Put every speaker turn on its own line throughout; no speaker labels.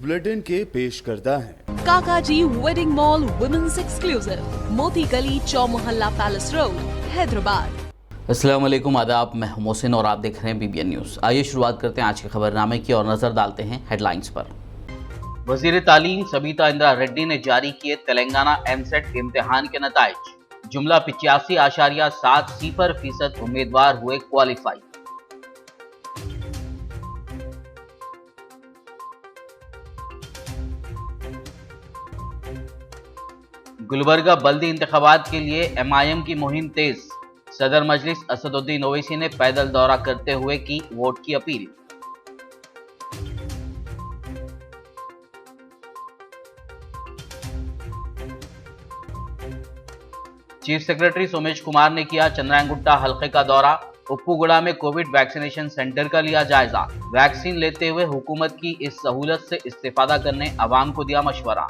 Bulletin के पेश करता है
काकाजी वेडिंग मॉल वुमेन्स एक्सक्लूसिव, मोती गली, चौमोहल्ला पैलेस रोड, हैदराबाद।
अस्सलाम वालेकुम, आदाब। मैं हूं मोहसिन और आप देख रहे हैं BBN न्यूज़। आइए शुरुआत करते हैं आज के खबरनामे की और नजर डालते हैं हेडलाइंस पर।
वजीर तालीम सबीता इंदिरा रेड्डी ने जारी किए तेलंगाना एमसेट इम्तिहान के नताइज। जुमला 85.7% उम्मीदवार हुए क्वालिफाई। गुलबर्गा बल्दी इंतखाबात के लिए MIM की मुहिम तेज। सदर मजलिस असदुद्दीन ओवैसी ने पैदल दौरा करते हुए की वोट की appeal. Chief secretary Somesh Kumar ने किया चंद्रायनगुट्टा हल्के का दौरा। उप्पूगुड़ा में कोविड वैक्सीनेशन सेंटर का लिया जायजा। वैक्सीन लेते हुए हुकूमत की इस सहूलत से इस्तेफादा करने अवाम को दिया मशवरा।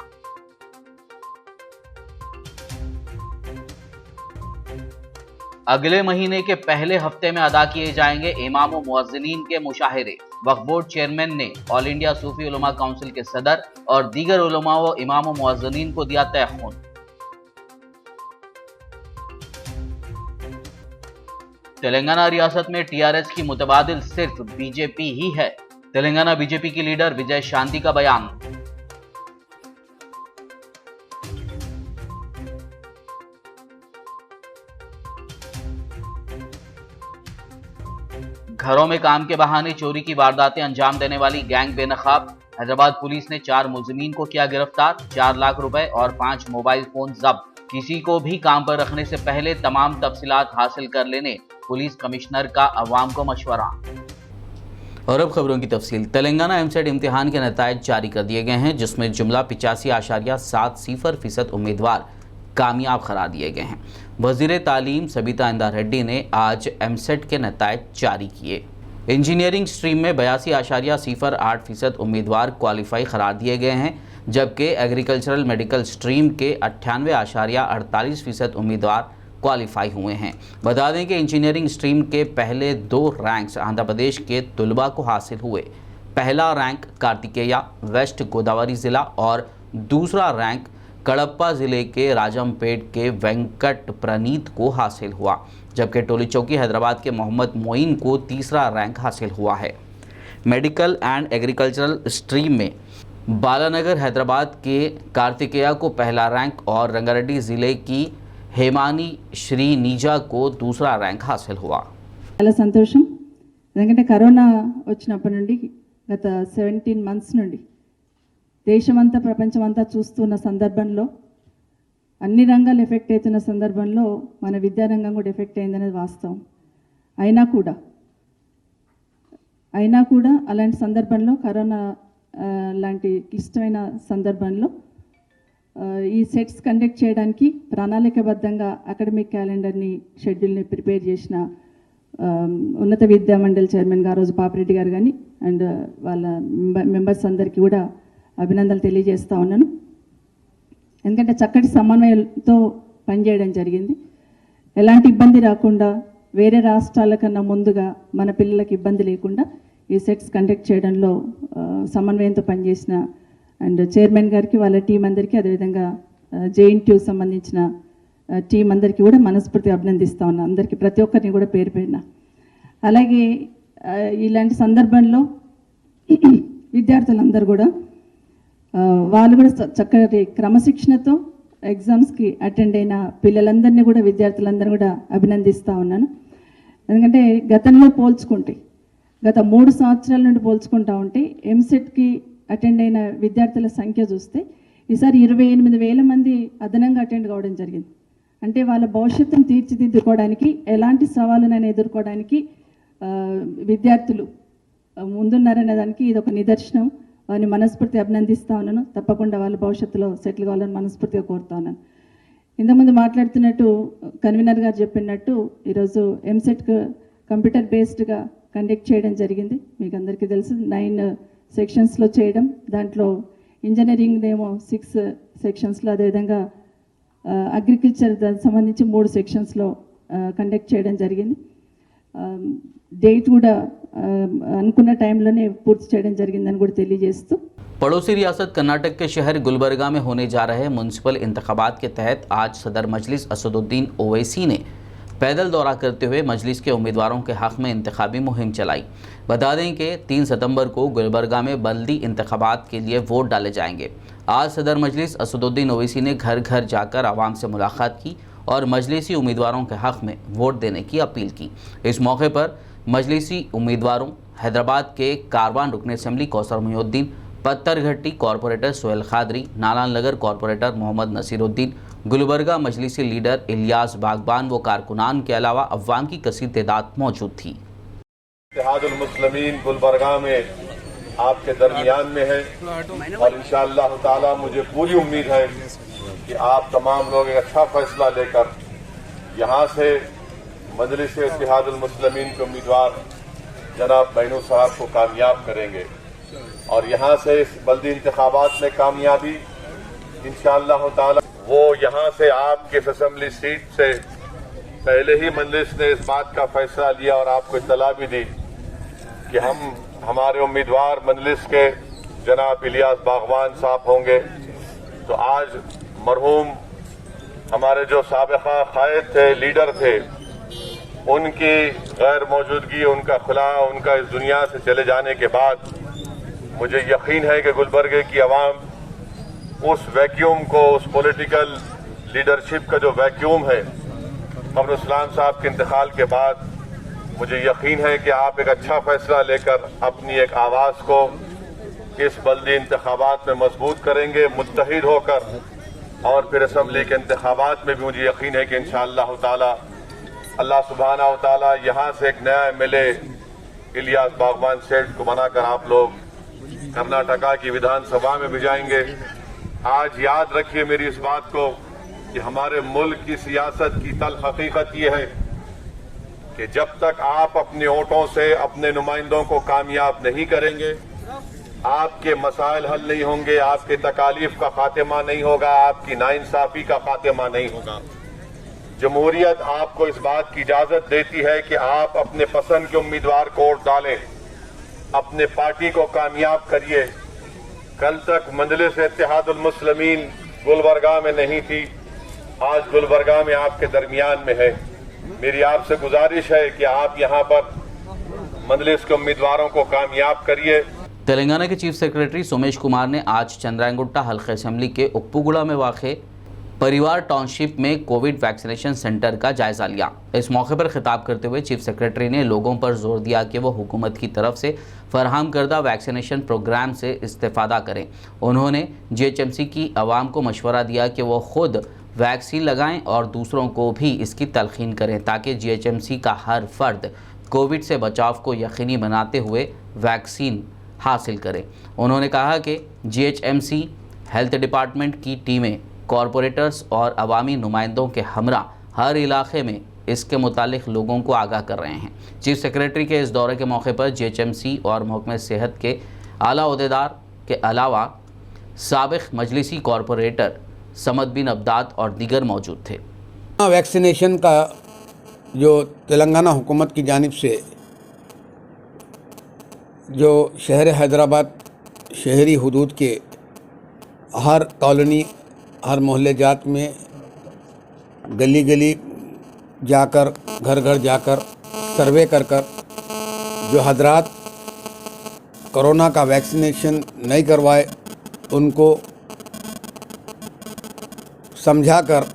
अगले महीने के पहले हफ्ते में अदा किए जाएंगे इमाम व मुअज्जिनीन के मुशाहिरे। वक्फ बोर्ड चेयरमैन ने ऑल इंडिया सूफी उलमा काउंसिल के सदर और दीगर उलमा व इमाम व मुअज्जिनीन को दिया तयखुन। तेलंगाना रियासत में TRS की मुतबादिल सिर्फ बीजेपी ही है। तेलंगाना बीजेपी की लीडर विजय शांति का बयान। घरों में काम के बहाने चोरी की वारदातें अंजाम देने वाली गैंग बेनकाब। हैदराबाद पुलिस ने 4 मुलजिमीन को किया गिरफ्तार। 4 लाख रुपए और 5 मोबाइल फोन जब्त। किसी को भी काम पर रखने से पहले तमाम तफसीलात हासिल कर लेने पुलिस कमिश्नर का अवाम को मशवरा।
और अब खबरों की तफसील। तेलंगाना एमसेट इम्तिहान के नताइज जारी कर दिए गए हैं, जिसमें जुमला 85.7% उम्मीदवार कामयाब करार दिए गए हैं। वजीर तालीम सबीता इंदिरा रेड्डी ने आज एमसेट के नताइज जारी किए। इंजीनियरिंग स्ट्रीम में 82.08% उम्मीदवार क्वालिफाई करार दिए गए हैं, जबकि एग्रीकल्चरल मेडिकल स्ट्रीम के 98.48% उम्मीदवार क्वालिफाई हुए हैं। बता दें कि इंजीनियरिंग स्ट्रीम के पहले 2 रैंक्स आंध्र प्रदेश के तुलबा को हासिल हुए। पहला रैंक कार्तिकेया वेस्ट गोदावरी ज़िला और दूसरा रैंक कड़प्पा ज़िले के राजमपेट के वेंकट प्रणीत को हासिल हुआ, जबकि टोली चौकी हैदराबाद के मोहम्मद मोइन को तीसरा रैंक हासिल हुआ है। मेडिकल एंड एग्रीकल्चरल स्ट्रीम में बालानगर हैदराबाद के कार्तिकेया को पहला रैंक और रंगारेड्डी ज़िले की हेमानी श्री नीजा को दूसरा रैंक हासिल हुआ।
చాలా సంతోషం, ఎందుకంటే కరోనా వచ్చినప్పటి నుండి గత 17 మంత్స్ నుండి దేశమంతా ప్రపంచమంతా చూస్తున్న సందర్భంలో అన్ని రంగాలు ఎఫెక్ట్ అవుతున్న సందర్భంలో మన విద్యారంగం కూడా ఎఫెక్ట్ అయిందనేది వాస్తవం. అయినా కూడా అలాంటి సందర్భంలో కరోనా లాంటి క్లిష్టమైన సందర్భంలో ఈ సెట్స్ కండక్ట్ చేయడానికి ప్రణాళికబద్ధంగా అకాడమిక్ క్యాలెండర్ని షెడ్యూల్ని ప్రిపేర్ చేసిన ఉన్నత విద్యా మండలి చైర్మన్ గారు రోజు పాపిరెడ్డి గారు కానీ అండ్ వాళ్ళ మెంబర్స్ అందరికీ కూడా అభినందనలు తెలియజేస్తూ ఉన్నాను. ఎందుకంటే చక్కటి సమన్వయంతో పనిచేయడం జరిగింది. ఎలాంటి ఇబ్బంది రాకుండా వేరే రాష్ట్రాల కన్నా ముందుగా మన పిల్లలకి ఇబ్బంది లేకుండా ఈ సెట్స్ కండక్ట్ చేయడంలో సమన్వయంతో పనిచేసిన అండ్ చైర్మన్ గారికి వాళ్ళ టీం అందరికీ అదేవిధంగా JNTU సంబంధించిన టీం అందరికీ కూడా మనస్ఫూర్తిగా అభినందిస్తూ ఉన్నాను. అందరికీ ప్రతి ఒక్కరిని కూడా పేరు పేరున. అలాగే ఇలాంటి సందర్భంలో విద్యార్థులందరూ కూడా వాళ్ళు కూడా చక్కటి క్రమశిక్షణతో ఎగ్జామ్స్కి అటెండ్ అయిన పిల్లలందరినీ కూడా విద్యార్థులందరూ కూడా అభినందిస్తూ ఉన్నాను. ఎందుకంటే గతంలో పోల్చుకుంటే గత 3 సంవత్సరాల నుండి పోల్చుకుంటూ ఉంటే ఎంసెట్కి అటెండ్ అయిన విద్యార్థుల సంఖ్య చూస్తే ఈసారి 28,000 మంది అదనంగా అటెండ్ కావడం జరిగింది. అంటే వాళ్ళ భవిష్యత్తును తీర్చిదిద్దుకోవడానికి ఎలాంటి సవాళ్ళనైనా ఎదుర్కోవడానికి విద్యార్థులు ముందున్నారనే దానికి ఇది ఒక నిదర్శనం. వారిని మనస్ఫూర్తి అభినందిస్తూ ఉన్నాను. తప్పకుండా వాళ్ళ భవిష్యత్తులో సెటిల్ కావాలని మనస్ఫూర్తిగా కోరుతా ఉన్నాను. ఇంతకుముందు మాట్లాడుతున్నట్టు కన్వీనర్ గారు చెప్పినట్టు ఈరోజు ఎంసెట్ కంప్యూటర్ బేస్డ్గా కండక్ట్ చేయడం జరిగింది. మీకు అందరికీ తెలుసు 9 సెక్షన్స్లో చేయడం, దాంట్లో ఇంజనీరింగ్ ఏమో 6 సెక్షన్స్లో, అదేవిధంగా అగ్రికల్చర్ దానికి సంబంధించి 3 సెక్షన్స్లో కండక్ట్ చేయడం జరిగింది. డేట్ కూడా అనుకున్న టైంలోనే పూర్తి చేయడం జరిగిందని కూడా తెలియజేస్తూ
पड़ोसी रियासत कर्नाटक के शहर गुलबर्गा में होने जा रहे म्युनिसिपल इंतखाबात के तहत आज सदर मजलिस असदुद्दीन ओवैसी ने पैदल दौरा करते हुए मजलिस के उम्मीदवारों के हक़ में इंतखाबी मुहिम चलाई। बता दें कि 3 सितंबर को गुलबर्गा में बल्दी इंतखाबात के लिए वोट डाले जाएंगे। आज सदर मजलिस असदुद्दीन ओवैसी ने घर घर जाकर आवाम से मुलाकात की और मजलिसी उम्मीदवारों के हक़ में वोट देने की अपील की। इस मौके पर मजलिसी उम्मीदवारों हैदराबाद के कारवान रुकन असम्बली कौसर मोहिउद्दीन, पत्थरघट्टी कॉरपोरेटर सोहेल खादरी, नालान नगर कॉरपोरेटर मोहम्मद नसीरुद्दीन, गुलबर्गा मजलिसी लीडर इलियास बागबान व कारकुनान के अलावा अवाम की कसीर तादाद मौजूद थी।
इत्तेहादुल मुस्लिमीन गुलबर्गा में आपके दरमियान में है और इंशाअल्लाह ताला मुझे पूरी उम्मीद है कि आप तमाम लोग एक अच्छा फैसला लेकर यहाँ से मजलिस इत्तेहादुल मुस्लिमीन के उम्मीदवार जनाब बैनू साहब को कामयाब करेंगे और यहाँ से इस बल्दी इंतखाबात में कामयाबी इंशाअल्लाह ताला वो यहाँ से आपके असेंबली सीट से पहले ही मजलिस ने इस बात का फैसला लिया और आपको इत्तला भी दी कि हमारे उम्मीदवार मजलिस के जनाब इलियास बागवान साहब होंगे। तो आज मरहूम हमारे जो साबिक़ा कायद थे, लीडर थे, उनकी गैर मौजूदगी, उनका खुला, उनका इस दुनिया से चले जाने के बाद मुझे यकीन है कि गुलबर्गे की आवाम उस वैक्यूम को, उस पॉलिटिकल लीडरशिप का जो वैक्यूम है कमरुल इस्लाम साहब के इंतकाल के बाद, मुझे यकीन है कि आप एक अच्छा फैसला लेकर अपनी एक आवाज़ को इस बल्दी इंतखाबात में मजबूत करेंगे मुत्तहिद होकर। और फिर असम्बली के इंतखाबात में भी मुझे यकीन है कि इंशाअल्लाह ताला अल्लाह सुब्हाना व ताला यहाँ से एक नया MLA इलियास बागवान सेठ को बनाकर आप लोग कर्नाटका की विधानसभा में भिजाएंगे। आज याद रखिए मेरी इस बात को कि हमारे मुल्क की सियासत की तल्ख हकीकत ये है कि जब तक आप अपने वोटों से अपने नुमाइंदों को कामयाब नहीं करेंगे, आपके मसाइल हल नहीं होंगे, आपके तकालीफ का खात्मा नहीं होगा, आपकी नाइंसाफी का खात्मा नहीं होगा। जमहूरियत आपको इस बात की इजाजत देती है कि आप अपने पसंद के उम्मीदवार को वोट डालें, अपने पार्टी को कामयाब करिए। कल तक मजलिस इत्तेहादुल मुस्लिमीन गुलबर्गा में नहीं थी, आज गुलबर्गा में आपके दरमियान में है। मेरी आपसे गुजारिश है कि आप यहाँ पर मजलिस के उम्मीदवारों को कामयाब करिए।
तेलंगाना के चीफ सेक्रेटरी सोमेश कुमार ने आज चंद्रायंगुट्टा हल्के असेंबली के उप्पुगुड़ा में वाक़े परिवार टाउनशिप में कोविड वैक्सीनेशन सेंटर का जायजा लिया। इस मौके पर खिताब करते हुए चीफ सेक्रेटरी ने लोगों पर जोर दिया कि वो हुकूमत की तरफ से फराहम करदा वैक्सीनेशन प्रोग्राम से इस्तेफादा करें। उन्होंने GHMC की आवाम को मशवरा दिया कि वो खुद वैक्सीन लगाएं और दूसरों को भी इसकी तलखीन करें ताकि GHMC का हर फर्द कोविड से बचाव को यकीनी बनाते हुए वैक्सीन हासिल करें। उन्होंने कहा कि GHMC हेल्थ डिपार्टमेंट की टीमें कॉरपोरेटर्स और अवामी नुमाइंदों के हमरा हर इलाके में इसके मुतालिक लोगों को आगाह कर रहे हैं। चीफ सेक्रेटरी के इस दौरे के मौके पर GHMC और महकमे सेहत के आला ओहदेदार के अलावा साबिक़ मजलिसी कॉरपोरेटर समद बिन अब्दाद और दीगर मौजूद थे।
वैक्सीनेशन का जो तेलंगाना हुकूमत की जानिब से जो शहर हैदराबाद शहरी हुदूद के हर कॉलोनी, हर मोहल्ले जात में गली गली जाकर, घर घर जाकर सर्वे कर कर जो हजरात कोरोना का वैक्सीनेशन नहीं करवाए उनको समझाकर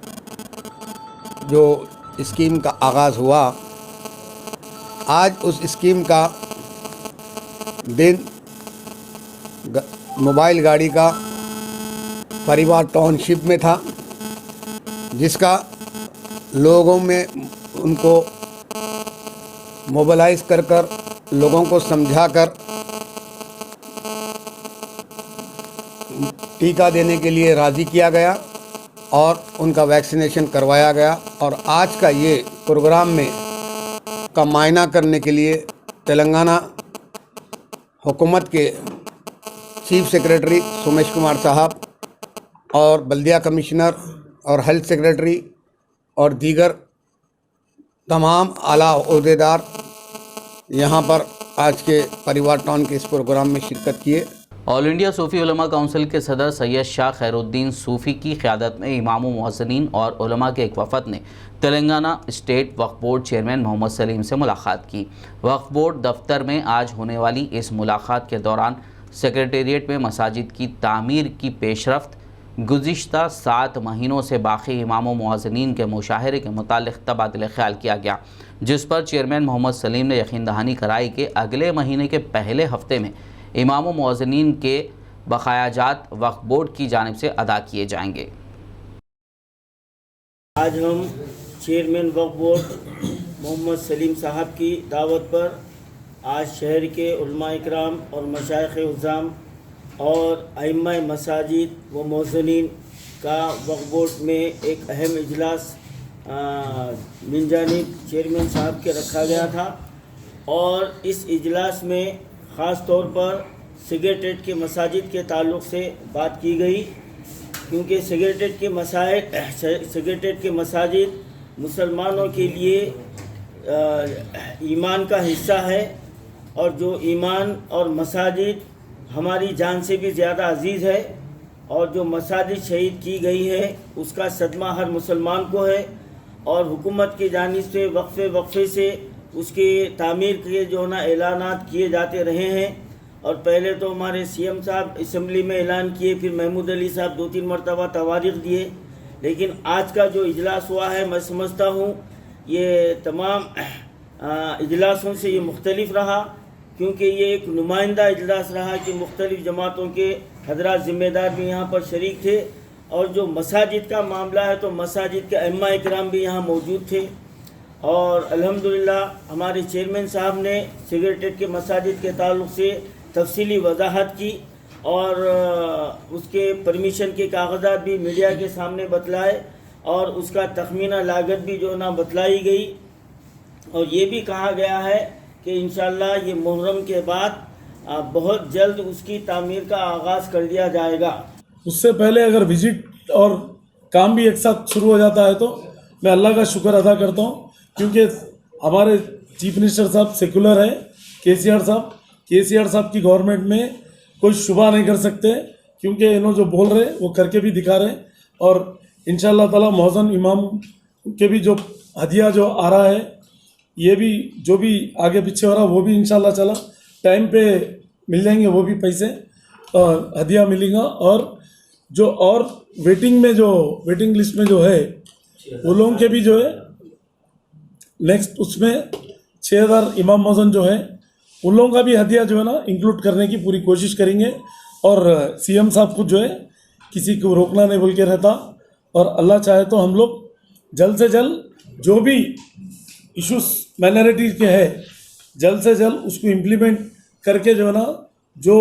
जो स्कीम का आगाज़ हुआ, आज उस स्कीम का दिन मोबाइल गाड़ी का परिवार टाउनशिप में था, जिसका लोगों में उनको मोबिलाइज कर कर लोगों को समझाकर टीका देने के लिए राज़ी किया गया और उनका वैक्सीनेशन करवाया गया। और आज का ये प्रोग्राम में का मायना करने के लिए तेलंगाना हुकूमत के चीफ सेक्रेटरी सोमेश कुमार साहब और बल्दिया कमिश्नर और हेल्थ सेक्रेटरी और दीगर तमाम आला ओहदेदार यहाँ पर आज के परिवार टाउन के इस प्रोग्राम में शिरकत किए।
ऑल इंडिया सूफ़ी उलमा काउंसिल के सदर सैयद शाह खैरुद्दीन सूफ़ी की क़यादत में इमामों मुअज़्ज़िनीन और उलमा के एक वफ़द ने तेलंगाना स्टेट वक्फ बोर्ड चेयरमैन मोहम्मद सलीम से मुलाकात की। वक्फ बोर्ड दफ्तर में आज होने वाली इस मुलाकात के दौरान सेक्रेटेरिएट में मसाजिद की तामीर की पेशरफ्त, गुज़िश्ता 7 महीनों से बाकी इमामों मुअज़्ज़िनीन के मुशाहरे के मुतालिक तबादला ख्याल किया गया, जिस पर चेयरमैन मोहम्मद सलीम ने यकीन दहानी कराई कि अगले महीने के पहले हफ्ते में इमामों मुअज़्ज़िनीन के बकायाजात वक्फ बोर्ड की जानिब से अदा किए जाएंगे।
आज हम चेयरमैन वक्फ बोर्ड मोहम्मद सलीम साहब की दावत पर आज शहर के उलमा इकराम और मशाइख़ उज़्ज़ाम और अइम्मा मसाजिद व मुअज़्ज़िनीन का वक्फ बोर्ड में एक अहम इजलास मिन जानिब चेयरमैन साहब के रखा गया था और इस इजलास में ख़ास तौर पर सेक्रेटेरिएट के मसाजिद के ताल्लुक़ से बात की गई, क्योंकि सेक्रेटेरिएट के मसाजिद मुसलमानों के लिए ईमान का हिस्सा है और जो ईमान और मसाजिद हमारी जान से भी ज़्यादा अजीज़ है और जो मसाजिद शहीद की गई है उसका सदमा हर मुसलमान को है और हुकूमत की जानिब से वक्फे से उसके तामीर के जो ना ऐलानात किए जाते रहे हैं। और पहले तो हमारे सीएम साहब असम्बली में ऐलान किए, फिर महमूद अली साहब 2-3 मरतबा तवारीख दिए, लेकिन आज का जो इजलास हुआ है मैं समझता हूँ ये तमाम इजलासों से ये मुख्तलिफ रहा, क्योंकि ये एक नुमाइंदा इजलास रहा कि मुख्तलिफ जमातों के हजरात ज़िम्मेदार भी यहाँ पर शरीक थे और जो मसाजिद का मामला है तो मसाजिद के अइम्मा इकराम भी यहाँ मौजूद थे और अल्हम्दुलिल्लाह हमारे चेयरमैन साहब ने सेक्रेटेरिएट के मसाजिद के ताल्लुक़ से तफसीली वजाहत की और उसके परमिशन के कागजात भी मीडिया के सामने बतलाए और उसका तखमीना लागत भी जो ना बतलाई गई और ये भी कहा गया है कि इंशाअल्लाह ये मुहर्रम के बाद बहुत जल्द उसकी तामीर का आगाज़ कर दिया जाएगा।
उससे पहले अगर विजिट और काम भी एक साथ शुरू हो जाता है तो मैं अल्लाह का शुक्र अदा करता हूँ, क्योंकि हमारे चीफ मिनिस्टर साहब सेकुलर है, केसीआर साहब की गवर्नमेंट में कोई शुबा नहीं कर सकते, क्योंकि इन्हों जो बोल रहे वो करके भी दिखा रहे और इंशाअल्लाह ताला मौज़न इमाम के भी जो हदिया जो आ रहा है ये भी जो भी आगे पीछे हो रहा वो भी इंशाअल्लाह ताला टाइम पे मिल जाएंगे, वो भी पैसे और हदिया मिलेगा और जो और वेटिंग लिस्ट में जो है वो लोगों के भी जो है नेक्स्ट उसमें 6000 इमाम मौज़न जो है उन लोगों का भी हदिया जो है ना इंक्लूड करने की पूरी कोशिश करेंगे और सीएम साहब को जो है किसी को रोकना नहीं बोल के रहता और अल्लाह चाहे तो हम लोग जल्द से जल्द जो भी इश्यूज माइनॉरिटी के है जल्द से जल्द उसको इम्प्लीमेंट करके जो है ना जो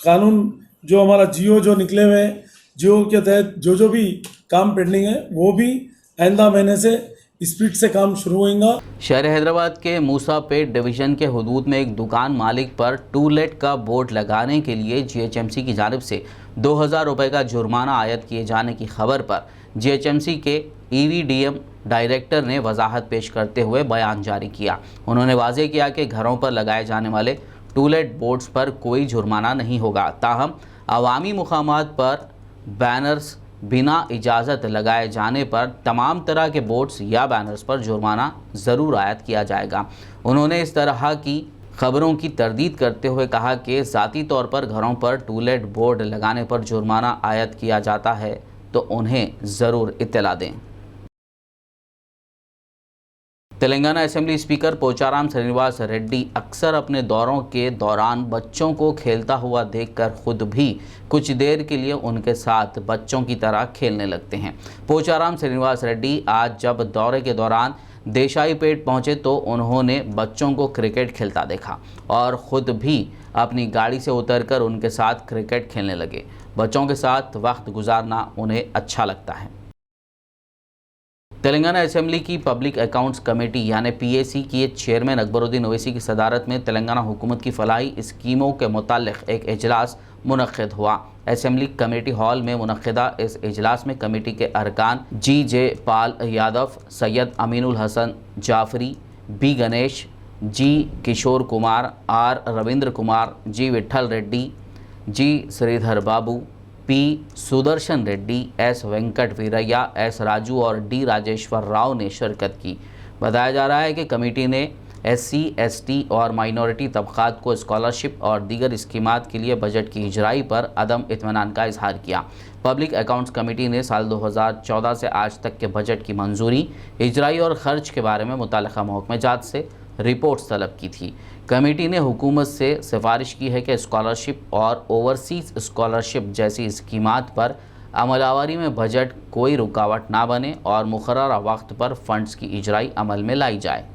कानून जो हमारा जियो जो निकले हुए हैं जियो के तहत जो भी काम पेंडिंग है वो भी आइंदा महीने से स्पीड से काम शुरू होगा।
शहर हैदराबाद के मूसापेट डिवीज़न के हुदूद में एक दुकान मालिक पर टू लेट का बोर्ड लगाने के लिए जीएचएमसी की जानिब से 2000 रुपये का जुर्माना आयद किए जाने की खबर पर जीएचएमसी के ईवीडीएम डायरेक्टर ने वजाहत पेश करते हुए बयान जारी किया। उन्होंने वाज़ेह किया कि घरों पर लगाए जाने वाले टू लेट बोर्ड्स पर कोई जुर्माना नहीं होगा, ताहम अवामी मुकामात पर बैनर्स बिना इजाज़त लगाए जाने पर तमाम तरह के बोर्ड्स या बैनर्स पर जुर्माना ज़रूर आयद किया जाएगा। उन्होंने इस तरह की खबरों की तरदीद करते हुए कहा कि ज़ाती तौर पर घरों पर टू लेट बोर्ड लगाने पर जुर्माना आयद किया जाता है तो उन्हें ज़रूर इत्तला दें। तेलंगाना असेंबली स्पीकर पोचाराम श्रीनिवास रेड्डी अक्सर अपने दौरों के दौरान बच्चों को खेलता हुआ देखकर खुद भी कुछ देर के लिए उनके साथ बच्चों की तरह खेलने लगते हैं। पोचाराम श्रीनिवास रेड्डी आज जब दौरे के दौरान देशाईपेट पहुंचे तो उन्होंने बच्चों को क्रिकेट खेलता देखा और ख़ुद भी अपनी गाड़ी से उतरकर उनके साथ क्रिकेट खेलने लगे। बच्चों के साथ वक्त गुजारना उन्हें अच्छा लगता है। तेलंगाना असेंबली की पब्लिक अकाउंट्स कमेटी यानी पीएसी की चेयरमैन अकबरुद्दीन ओवैसी की सदारत में तेलंगाना हुकूमत की फलाही स्कीमों के मुतालिक एक इजलास मुनक्किद हुआ। असेंबली कमेटी हॉल में मुनक्किदा इस इजलास में कमेटी के अरकान G Pal Yadav, Syed Aminul Hasan Jafri, B Ganesh, G Kishore Kumar, R Ravindra Kumar, G Vithal Reddy, G Sridhar Babu, P Sudarshan Reddy, S Venkat Veeraiah, S Raju और डी राजेश्वर राव ने शिरकत की। बताया जा रहा है कि कमेटी ने SC, ST और माइनॉरिटी तबक़ात को स्कॉलरशिप और दीगर स्कीमात के लिए बजट की इजराई पर अदम इत्मीनान का इजहार किया। पब्लिक अकाउंट्स कमेटी ने साल 2014 से आज तक के बजट की मंजूरी, इजराई और खर्च के बारे में मुताल्लिक़ा महकमेजात से रिपोर्ट्स तलब की थी। कमेटी ने हुकूमत से सिफारिश की है कि स्कॉलरशिप और ओवरसीज़ स्कॉलरशिप जैसी स्कीमात पर अमलावरी में बजट कोई रुकावट ना बने और मुकर्ररा वक्त पर फंड्स की इजराई अमल में लाई जाए।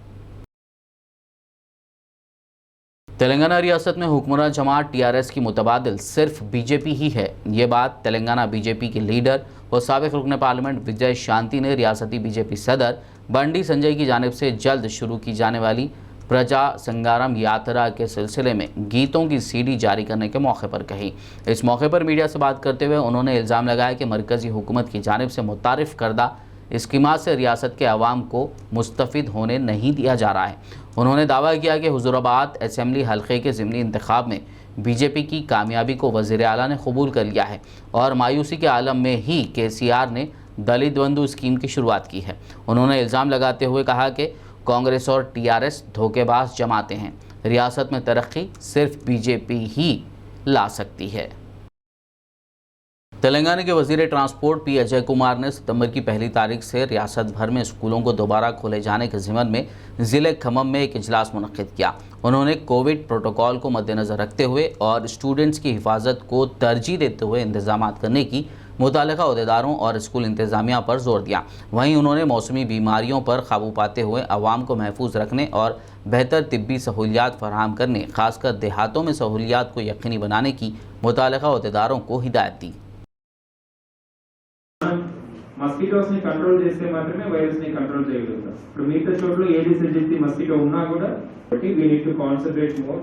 तेलंगाना रियासत में हुक्मरान जमात TRS की मुतबादिल सिर्फ बीजेपी ही है। ये बात तेलंगाना बीजेपी के लीडर और साबिक रुकन पार्लियामेंट विजय शांति ने रियासती बीजेपी सदर बंडी संजय की जानिब से जल्द शुरू की जाने वाली प्रजा संग्राम यात्रा के सिलसिले में गीतों की CD जारी करने के मौके पर कही। इस मौके पर मीडिया से बात करते हुए उन्होंने इल्ज़ाम लगाया कि मरकज़ी हुकूमत की जानिब से मुतारिफ करदा स्कीमात से रियासत के अवाम को मुस्तफ़िद होने नहीं दिया जा रहा है। उन्होंने दावा किया कि हुज़ूराबाद असेंबली हल्के के ज़िमनी इंतखाब में बीजेपी की कामयाबी को वज़ीर आला ने कबूल कर लिया है और मायूसी के आलम में ही KCR ने दलित बंधु स्कीम की शुरुआत की है। उन्होंने इल्ज़ाम लगाते हुए कहा कि कांग्रेस और TRS धोखेबाज जमातें हैं। रियासत में तरक्की सिर्फ बीजेपी ही ला सकती है। तेलंगाना के वज़ीर ट्रांसपोर्ट P अजय कुमार ने सितंबर की पहली तारीख से रियासत भर में स्कूलों को दोबारा खोले जाने के ज़िम्मन में ज़िले खम्मम में एक इजलास मुनक़्क़िद किया। उन्होंने कोविड प्रोटोकॉल को मद्देनज़र रखते हुए और स्टूडेंट्स की हिफाजत को तरजीह देते हुए इंतज़ामात करने की मुताल्लिक़ा अहदेदारों और स्कूल इंतज़ामिया पर जोर दिया। वहीं उन्होंने मौसमी बीमारियों पर काबू पाते हुए अवाम को महफूज रखने और बेहतर तिब्बी सहूलियात फराहम करने, खासकर देहातों में सहूलियात को यकीनी बनाने की मुताल्लिक़ा अहदेदारों को हिदायत दी।
మస్కిటోస్ ని కంట్రోల్ చేస్తే మాత్రమే వైరస్ ని కంట్రోల్ చేయగలుగుతాం. ఇప్పుడు మిగతా చోట్ల ఏడిస్ ఏజెన్సీ మస్కిటో ఉన్నా కూడా we need to concentrate more.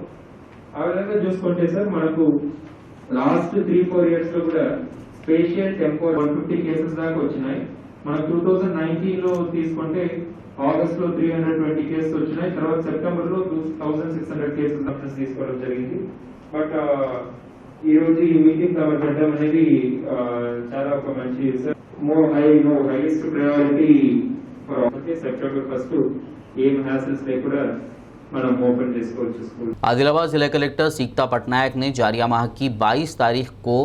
ఆ విధంగా చూసుకుంటే సార్ మనకు లాస్ట్ 3-4 ఇయర్స్ లో కూడా స్పేషియల్ టెంపో 150 కేసెస్ దాకా వచ్చినాయి. మనకు 2019 లో తీసుకుంటే ఆగస్ట్ లో 320 కేసెస్ వచ్చినాయి. తర్వాత సెప్టెంబర్ లో 2600 కేసెస్ అప్డేట్స్ తీసుకోవడం జరిగింది. బట్ ఈ రోజు ఈ మీటింగ్ కవర్ చేయడం అనేది చాలా ఒక మంచి sir. more high no highest priority for September 1st ఏం హ్యాసల్స్ లేకుండా మనం ఓపెన్ చేసుకోవచ్చు స్కూల్।
आदिलाबाद जिला कलेक्टर सीकता पटनायक ने जारिया माह की 22 तारीख को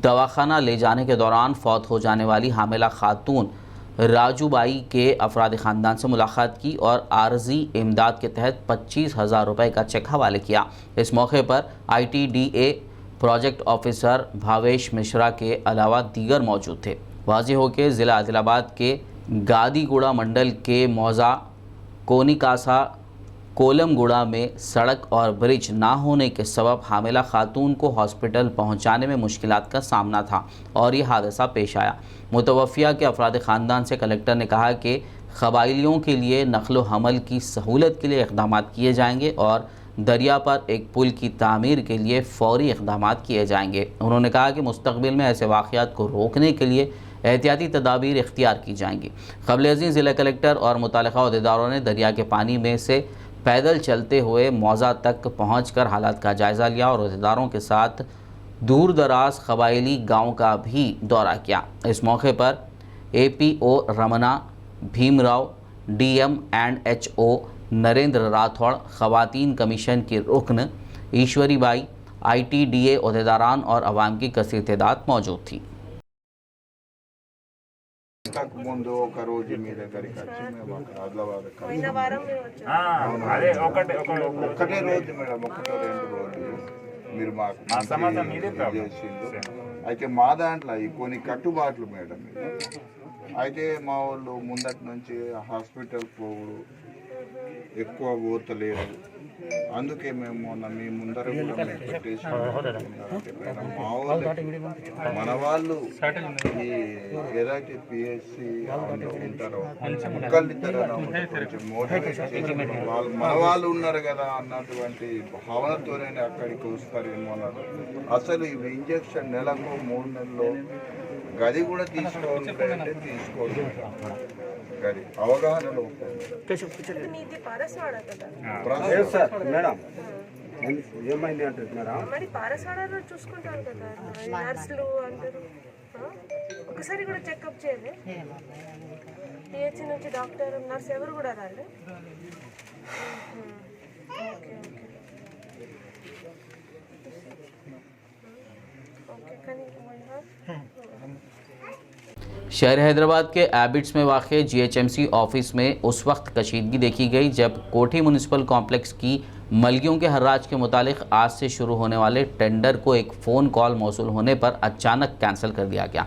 दवाखाना ले जाने के दौरान फौत हो जाने वाली हामिला खातून राजूबाई के अफराद ख़ानदान से मुलाकात की और आर्जी इमदाद के तहत 25,000 रुपये का चेक हवाले किया। इस मौके पर ITDA project officer Bhavesh Mishra के अलावा दीगर मौजूद थे। वाज़ेह हो के ज़िला आदिलाबाद के गादीगुड़ा मंडल के मौज़ा कोनिकासा कोलमगुड़ा में सड़क और ब्रिज ना होने के सबब हामिला खातून को हॉस्पिटल पहुंचाने में मुश्किलात का सामना था और ये हादसा पेश आया। मुतवफ़िया के अफराद ख़ानदान से कलेक्टर ने कहा कि क़बाइलियों के लिए नक़्ल हमल की सहूलत के लिए इक़दाम किए जाएंगे और दरिया पर एक पुल की तामीर के लिए फ़ौरी इक़दाम किए जाएंगे। उन्होंने कहा कि मुस्तक़बिल में ऐसे वाक़यात को रोकने के लिए एहतियाती तदाबीर इख्तियार की जाएंगी। क़ब्ल-ए-ज़ीं ज़िला कलेक्टर और मुताल्लिक़ा अहदेदारों ने दरिया के पानी में से पैदल चलते हुए मौज़ा तक पहुँचकर हालात का जायज़ा लिया और अहदेदारों के साथ दूर दराज क़बाइली गाँव का भी दौरा किया। इस मौके पर APO Ramana Bhimrao, DM and HO Narendra Rathore, ख़वातीन कमीशन की रुकन ईश्वरी बाई, ITDA अहदेदारान और अवाम की कसीर तादाद मौजूद थी।
ముందు ఒక రోజు మీ దగ్గరికి వచ్చి మేము ఆదిలాబాద్ ఒక్కటే రోజు మేడం, ఒకటో 2 రోజులు మీరు మాకు చేసిండు. అయితే మా దాంట్లో కొన్ని కట్టుబాట్లు మేడం. అయితే మా వాళ్ళు ముందటి నుంచి హాస్పిటల్ పోవుడు ఎక్కువ పోతలేరు. అందుకే మేము మొన్న మీ ముందర కూడా పెట్టేసి మా వాళ్ళు మన వాళ్ళు ఈ ఏదైతే PSC ఉంటారో ఒక్కళ్ళిద్దరు కొంచెం మోటివేట్ చేసి వాళ్ళు మన వాళ్ళు ఉన్నారు కదా అన్నటువంటి భావనతోనే అక్కడికి వస్తారేమో అన్నారు. అసలు ఈ ఇంజక్షన్ నెలకు 3 నెలల్లో గది కూడా తీసుకోవాలంటే తీసుకోవాలి. గది అవగాహనలో
మరి పారసాడలో చూసుకుంటారు కదా ఈ నర్సులు అందరూ ఒకసారి కూడా చెకప్ చేయలే పిహెచ్ నుంచి డాక్టర్ నర్స్ ఎవరు కూడా రాలే ఓకే ఓకే కానీ
शहर हैदराबाद के एबिट्स में वाक़ जीएचएमसी ऑफिस में उस वक्त कशीदगी देखी गई जब कोठी म्यूनिसिपल कॉम्प्लेक्स की मलगियों के हर्राज के मुतालिक आज से शुरू होने वाले टेंडर को एक फ़ोन कॉल मौसूल होने पर अचानक कैंसिल कर दिया गया।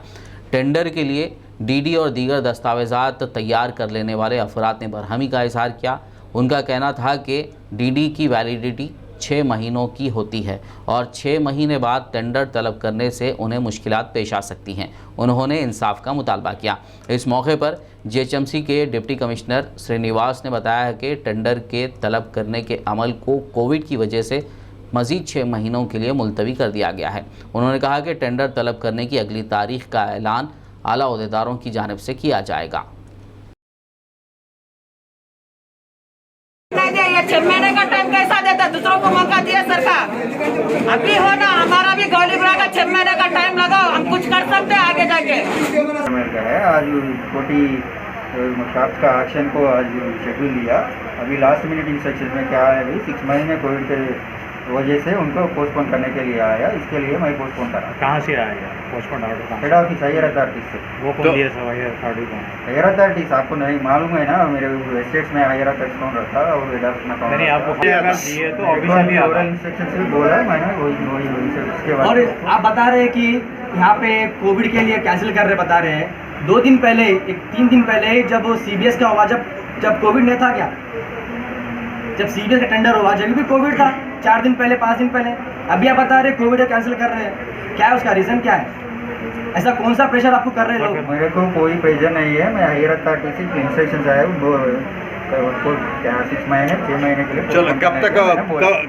टेंडर के लिए डीडी और दीगर दस्तावेज़ात तैयार कर लेने वाले अफराद ने बरहमी का इजहार किया। उनका कहना था कि डीडी की वैलिडिटी 6 महीनों की होती है और 6 महीने बाद टेंडर तलब करने से उन्हें मुश्किलात पेश आ सकती हैं। उन्होंने इंसाफ का मुतालबा किया। इस मौके पर जीएचएमसी के डिप्टी कमिश्नर श्रीनिवास ने बताया कि टेंडर के तलब करने के अमल को कोविड की वजह से मज़ीद 6 महीनों के लिए मुलतवी कर दिया गया है। उन्होंने कहा कि टेंडर तलब करने की अगली तारीख का ऐलान आला ओहदेदारों की जानिब से किया जाएगा।
ये 6 महीने का टाइम कैसा देता, दूसरों को मौका दिया सरकार। अभी हो ना, हमारा भी गौलीपुरा का 6 महीने का टाइम लगाओ, हम कुछ कर सकते हैं आगे जाके।
आज कोटी शॉप्स का एक्शन को आज शेड्यूल लिया। अभी लास्ट मिनट इंस्ट्रक्शन में क्या है, अभी 6 महीने कोविड के वजह से उनको पोस्टपोन करने के लिए आया। इसके लिए मैं पोस्टपोन करा।
कहाँ से आएगा postpone order?
Head office higher authority से।
वो कौन दिया सब हायर अथॉरिटी कौन?
हायर अथॉरिटी आपको नहीं मालूम है ना, मेरे स्टेट्स में हायर अथॉरिटी कौन रहता और हेड ऑफिस में कौन?
नहीं, आपको अगर दिए तो ऑफिशियली
ओरल इंस्ट्रक्शन से बोला मैंने, वही उसके बाद।
और आप बता रहे हैं कि यहाँ पे कोविड के लिए कैंसिल कर रहे, बता रहे हैं 2 दिन पहले 3 दिन पहले जब सीबीएस का हुआ, जब कोविड नहीं था क्या, जब सीबीएस का टेंडर हुआ जब भी कोविड था, 4 दिन पहले 5 दिन पहले। अभी आप बता रहे कोविड कैंसिल कर रहे हैं, क्या है उसका रीज़न क्या है? ऐसा कौन सा प्रेशर आपको कर रहे हैं लोग?
मेरे को कोई प्रेशर नहीं है, मैं हायर अथॉरिटी से इंस्ट्रक्शन आया 6 महीने 6 महीने के लिए।
चलो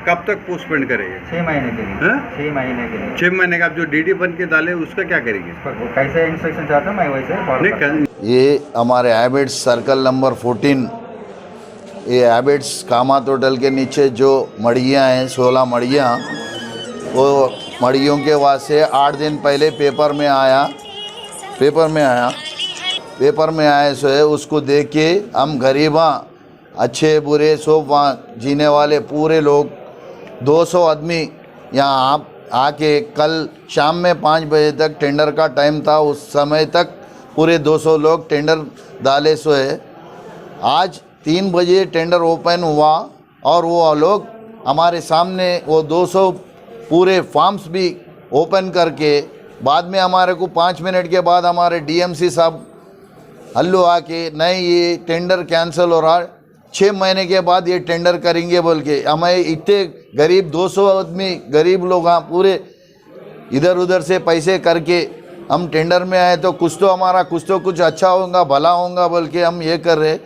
कब तक पोस्टपोन करेंगे?
6 महीने के लिए। 6 महीने के लिए
6 महीने का आप जो डीडी बन के डाले उसका क्या करेंगे?
कैसे इंस्ट्रक्शन चाहता हूँ मैं वैसे फॉलो।
ये हमारे एबिट्स सर्कल नंबर 14, ये एबिट्स कामत होटल के नीचे जो मड़ियाँ हैं 16 मड़ियाँ, वो मड़ियों के वास्ते 8 दिन पहले पेपर में आया सो है। उसको देख के हम गरीबा अच्छे बुरे सब वहाँ जीने वाले पूरे लोग 200 आदमी यहाँ आके कल शाम में 5 बजे तक टेंडर का टाइम था, उस समय तक पूरे 200 लोग टेंडर डाले सो है। आज 3 बजे टेंडर ओपन हुआ और वो लोग हमारे सामने वो 200 पूरे फॉर्म्स भी ओपन करके बाद में हमारे को 5 मिनट के बाद हमारे डीएमसी साहब हल्लो आके नहीं ये टेंडर कैंसिल हो रहा, 6 महीने के बाद ये टेंडर करेंगे बोल के। हमें इतने गरीब 200 आदमी गरीब लोग हाँ पूरे इधर उधर से पैसे करके हम टेंडर में आए तो कुछ तो हमारा कुछ अच्छा होगा भला होगा बोल के हम ये कर रहे,